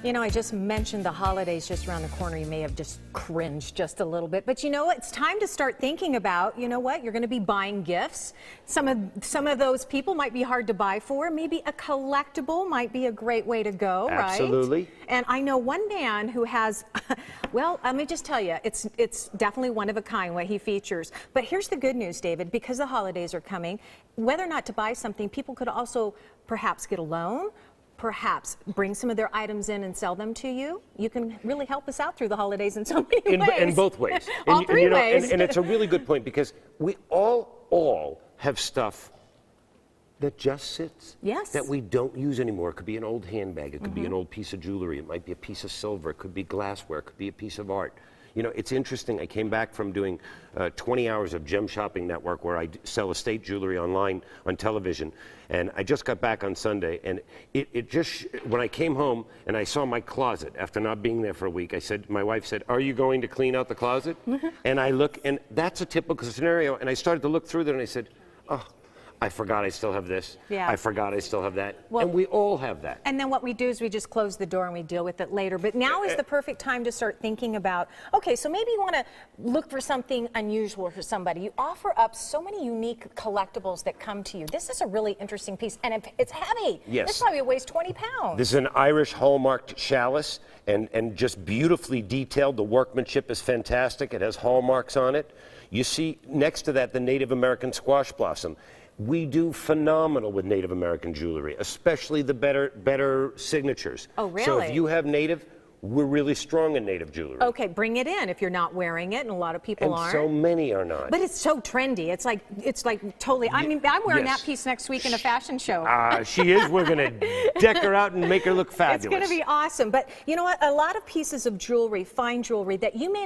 You know, I just mentioned the holidays just around the corner. You may have just cringed just a little bit, but you know what? It's time to start thinking about, you know what? You're going to be buying gifts. Some of those people might be hard to buy for. Maybe a collectible might be a great way to go, right? Absolutely. And I know one man who has, well, let me just tell you, it's definitely one of a kind what he features. But here's the good news, David, because the holidays are coming, whether or not to buy something, people could also perhaps get a loan, perhaps bring some of their items in and sell them to you. You can really help us out through the holidays in so many ways. In both ways. All three ways. And it's a really good point because we all have stuff that just sits. Yes. That we don't use anymore. It could be an old handbag. It could be an old piece of jewelry. It might be a piece of silver. It could be glassware. It could be a piece of art. You know, it's interesting. I came back from doing 20 hours of Gem Shopping Network where I sell estate jewelry online on television. And I just got back on Sunday. And when I came home and I saw my closet after not being there for a week, my wife said, "Are you going to clean out the closet?" And I look, and that's a typical scenario. And I started to look through there and I said, "Oh, I forgot I still have this. Yeah. I forgot I still have that." Well, and we all have that. And then what we do is we just close the door and we deal with it later. But now is the perfect time to start thinking about, okay, so maybe you want to look for something unusual for somebody. You offer up so many unique collectibles that come to you. This is a really interesting piece, and it's heavy. Yes. This probably weighs 20 pounds. This is an Irish hallmarked chalice and just beautifully detailed. The workmanship is fantastic. It has hallmarks on it. You see next to that the Native American squash blossom. We do phenomenal with Native American jewelry, especially the better signatures. Oh, really? So if you have Native, we're really strong in Native jewelry. Okay, bring it in if you're not wearing it, and a lot of people aren't. And so many are not. But it's so trendy. It's like totally. I mean, I'm wearing that piece next week in a fashion show. She is. We're going to deck her out and make her look fabulous. It's going to be awesome. But you know what? A lot of pieces of jewelry, fine jewelry, that you may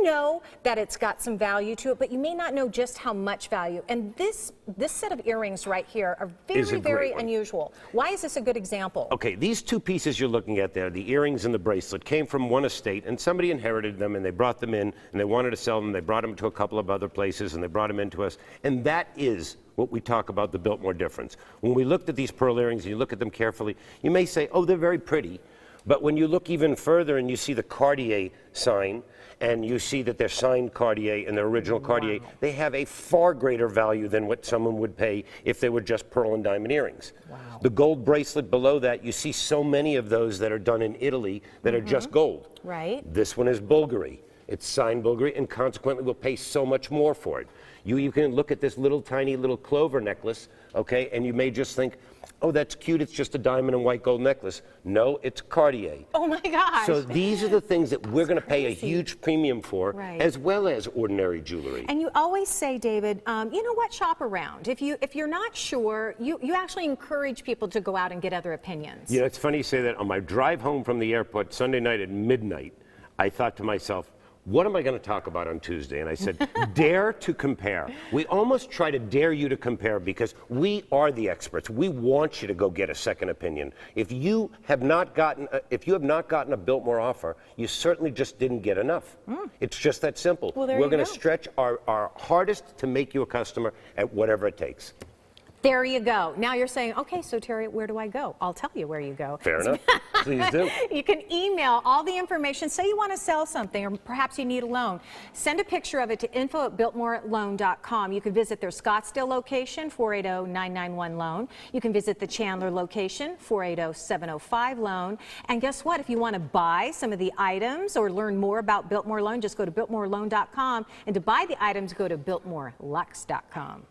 know that it's got some value to it, but you may not know just how much value. And this set of earrings right here are very unusual. Why is this a good example? Okay, these two pieces you're looking at there, the earrings and the bracelet, came from one estate, and somebody inherited them, and they brought them in, and they wanted to sell them. They brought them to a couple of other places, and they brought them into us. And that is what we talk about the Biltmore difference. When we looked at these pearl earrings, and you look at them carefully, you may say, oh, they're very pretty. But when you look even further and you see the Cartier sign, and you see that they're signed Cartier and they're original Cartier, they have a far greater value than what someone would pay if they were just pearl and diamond earrings. Wow. The gold bracelet below that, you see so many of those that are done in Italy that are just gold. Right. This one is Bulgari. It's signed Bulgari, and consequently we'll pay so much more for it. You can look at this tiny little clover necklace, okay, and you may just think, oh, that's cute, it's just a diamond and white gold necklace. No, it's Cartier. Oh my gosh. So these are the things that we're going to pay a huge premium for, as well as ordinary jewelry. And you always say, David, you know what, shop around. If you're not sure, you actually encourage people to go out and get other opinions. You know, it's funny you say that. On my drive home from the airport Sunday night at midnight, I thought to myself, what am I going to talk about on Tuesday? And I said, dare to compare. We almost try to dare you to compare because we are the experts. We want you to go get a second opinion. If you have not gotten a Biltmore offer, you certainly just didn't get enough. It's just that simple. Well, we're going to stretch our hardest to make you a customer at whatever it takes. There you go. Now you're saying, okay, so Terry, where do I go? I'll tell you where you go. Fair enough. Please do. You can email all the information. Say you want to sell something, or perhaps you need a loan. Send a picture of it to info@biltmoreloan.com. You can visit their Scottsdale location, 480-991-LOAN. You can visit the Chandler location, 480-705-LOAN. And guess what? If you want to buy some of the items or learn more about Biltmore Loan, just go to biltmoreloan.com. And to buy the items, go to biltmorelux.com.